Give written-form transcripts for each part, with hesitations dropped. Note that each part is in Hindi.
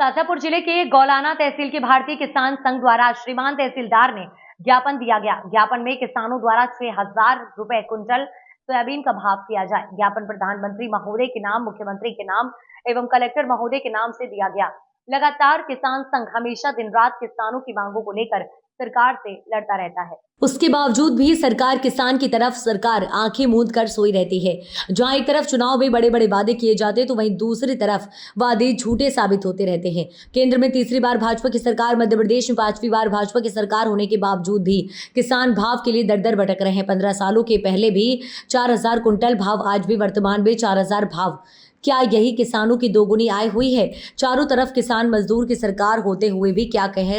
शाजापुर जिले के गौलाना तहसील के भारतीय किसान संघ द्वारा श्रीमान तहसीलदार ने ज्ञापन दिया गया। ज्ञापन में किसानों द्वारा 6,000 रुपए कुंटल सोयाबीन का भाव किया जाए। ज्ञापन प्रधानमंत्री महोदय के नाम, मुख्यमंत्री के नाम एवं कलेक्टर महोदय के नाम से दिया गया। लगातार किसान संघ हमेशा दिन रात किसानों की मांगों को लेकर सरकार से लड़ता रहता है। उसके बावजूद भी सरकार किसान की तरफ सरकार आंखें मूंद कर सोई रहती है। जहां एक तरफ चुनाव में बड़े बड़े वादे किए जाते तो वहीं दूसरी तरफ वादे झूठे साबित होते रहते हैं। केंद्र में तीसरी बार भाजपा की सरकार, मध्य प्रदेश में 5वीं बार भाजपा की सरकार होने के बावजूद भी किसान भाव के लिए दर दर भटक रहे हैं। 15 सालों के पहले भी 4,000 कुंटल भाव, आज भी वर्तमान में 4,000 भाव। क्या यही किसानों की दोगुनी आय हुई है? चारों तरफ किसान मजदूर की सरकार होते हुए भी क्या कह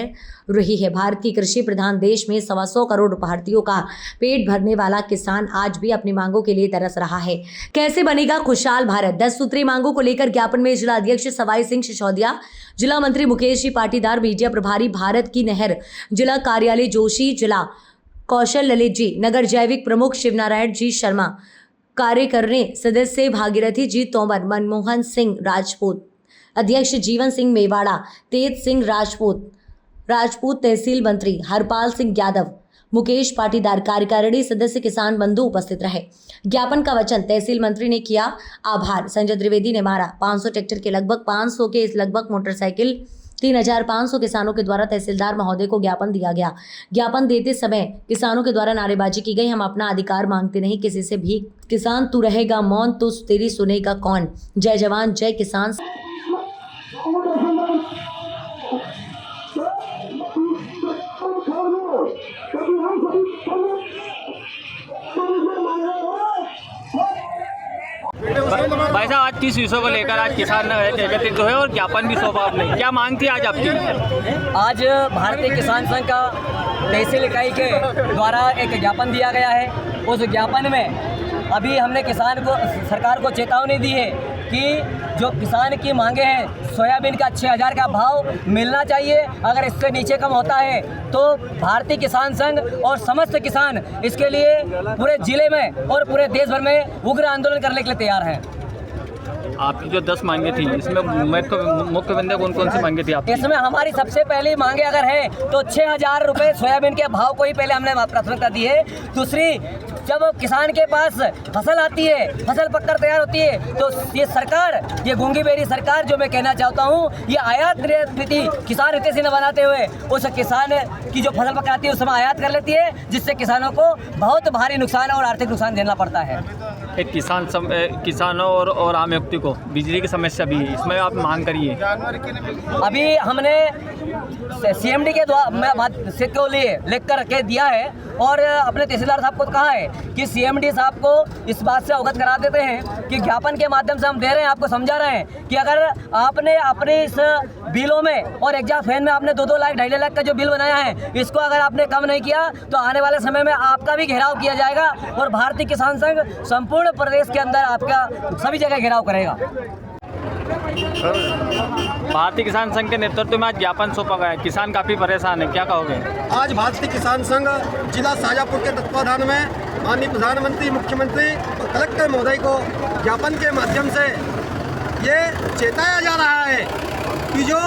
रही है? भारत की कृषि प्रधान देश में 125 करोड़ भारतीयों का पेट भरने वाला किसान आज भी अपनी मांगों के लिए तरस रहा है। कैसे बनेगा खुशहाल भारत? 10 सूत्री मांगों को लेकर ज्ञापन में जिला अध्यक्ष सवाई सिंह सिसोदिया, जिला मंत्री मुकेश जी पाटीदार, मीडिया प्रभारी भारत की नहर जिला कार्यालय जोशी, जिला कौशल ललित जी, नगर जैविक प्रमुख शिवनारायण जी शर्मा, कार्यकारिणी सदस्य भागीरथी जी तोमर, मनमोहन सिंह राजपूत, अध्यक्ष जीवन सिंह मेवाड़ा, तेज सिंह राजपूत तहसील मंत्री हरपाल सिंह यादव, मुकेश पाटीदार, कार्यकारिणी सदस्य किसान बंधु उपस्थित रहे। ज्ञापन का वचन तहसील मंत्री ने किया आभार। संजय त्रिवेदी ने मारा 500 ट्रैक्टर के लगभग 500 के लगभग मोटरसाइकिल 3,500 किसानों के द्वारा तहसीलदार महोदय को ज्ञापन दिया गया। ज्ञापन देते समय किसानों के द्वारा नारेबाजी की गई। हम अपना अधिकार मांगते नहीं किसी से भी। किसान तू रहेगा मौन तो तेरी सुनेगा कौन? जय जवान जय किसान। भाई साहब, आज किस विषय को लेकर आज किसान एकत्रित है और ज्ञापन भी सौंपा आपने? क्या मांग थी आज आपकी? आज भारतीय किसान संघ का तहसील इकाई के द्वारा एक ज्ञापन दिया गया है। उस ज्ञापन में अभी हमने किसान को, सरकार को चेतावनी दी है कि जो किसान की मांगे हैं, सोयाबीन का 6,000 का भाव मिलना चाहिए। अगर इससे नीचे कम होता है तो भारतीय किसान संघ और समस्त किसान इसके लिए पूरे जिले में और पूरे देश भर में उग्र आंदोलन करने के लिए तैयार हैं। आपकी जो 10 मांगे थी, इसमें मुख्य बिंदु कौन कौन सी मांगे थी आपकी? इसमें हमारी सबसे पहली मांगे अगर है तो 6,000 रुपये सोयाबीन के भाव को ही पहले हमने प्राथमिकता दी है। दूसरी, जब किसान के पास फसल आती है, फसल पककर तैयार होती है, तो ये सरकार, ये गूंगी बेरी सरकार, जो मैं कहना चाहता हूँ, ये आयात नीति किसान हित से न बनाते हुए उस किसान की जो फसल पकाती है उस समय आयात कर लेती है, जिससे किसानों को बहुत भारी नुकसान और आर्थिक नुकसान झेलना पड़ता है। एक किसानों और आम व्यक्ति को बिजली की समस्या भी है, इसमें आप मांग करिए। अभी हमने CMD के द्वारा को लिए लिख कर के दिया है और अपने तहसीलदार साहब को कहा है कि CMD साहब को इस बात से अवगत करा देते हैं कि ज्ञापन के माध्यम से हम दे रहे हैं, आपको समझा रहे हैं कि अगर आपने अपने इस बिलों में और एग्जॉस्ट फैन में आपने 2-2 लाख 2.5 लाख का जो बिल बनाया है, इसको अगर आपने कम नहीं किया तो आने वाले समय में आपका भी घेराव किया जाएगा और भारतीय किसान संघ संपूर्ण प्रदेश के अंदर आपका सभी जगह घेराव करेगा। भारतीय किसान संघ के नेतृत्व में आज ज्ञापन सौंपा गया है, किसान काफी परेशान है, क्या कहोगे? आज भारतीय किसान संघ जिला शाजापुर के तत्वाधान में माननीय प्रधानमंत्री, मुख्यमंत्री और कलेक्टर महोदय को ज्ञापन के माध्यम से ये चेताया जा रहा है कि जो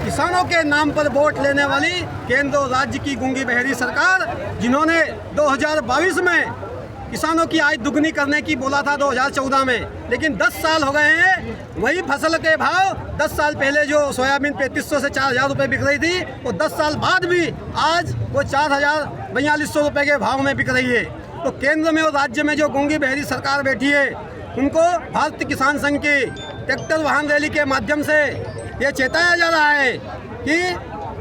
किसानों के नाम पर वोट लेने वाली केंद्र और राज्य की गूंगी बहरी सरकार, जिन्होंने 2022 में किसानों की आय दुगनी करने की बोला था 2014 में, लेकिन 10 साल हो गए हैं। वही फसल के भाव 10 साल पहले जो सोयाबीन 3,500 से 4,000 रुपये बिक रही थी, वो 10 साल बाद भी आज वो 4,4200 रुपये के भाव में बिक रही है। तो केंद्र में और राज्य में जो गूंगी बहरी सरकार बैठी है, उनको भारतीय किसान संघ की ट्रैक्टर वाहन रैली के माध्यम से ये चेताया जा रहा है कि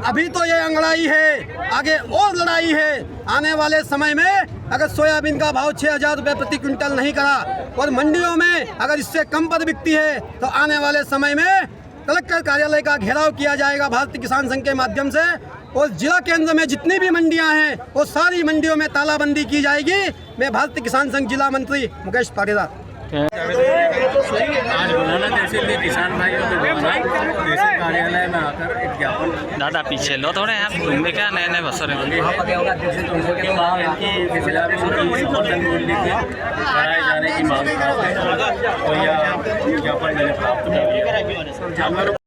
अभी तो ये अंगड़ाई है, आगे और लड़ाई है। आने वाले समय में अगर सोयाबीन का भाव 6,000 रुपये प्रति क्विंटल नहीं करा और मंडियों में अगर इससे कम पर बिकती है तो आने वाले समय में कलेक्टर कार्यालय का घेराव किया जाएगा भारतीय किसान संघ के माध्यम से। और जिला केंद्र में जितनी भी मंडियां हैं वो सारी मंडियों में तालाबंदी की जाएगी। मैं भारतीय किसान संघ जिला मंत्री मुकेश पाटीदार। आज गौलाना तहसील के किसान भाइयों के द्वारा तहसील कार्यालय में आकर एक ज्ञापन, दादा पीछे लो थोड़े, आप घूमने क्या नए बसर कराए जाने की मांग करते हैं, तो यह ज्ञापन मैंने प्राप्त कर लिया।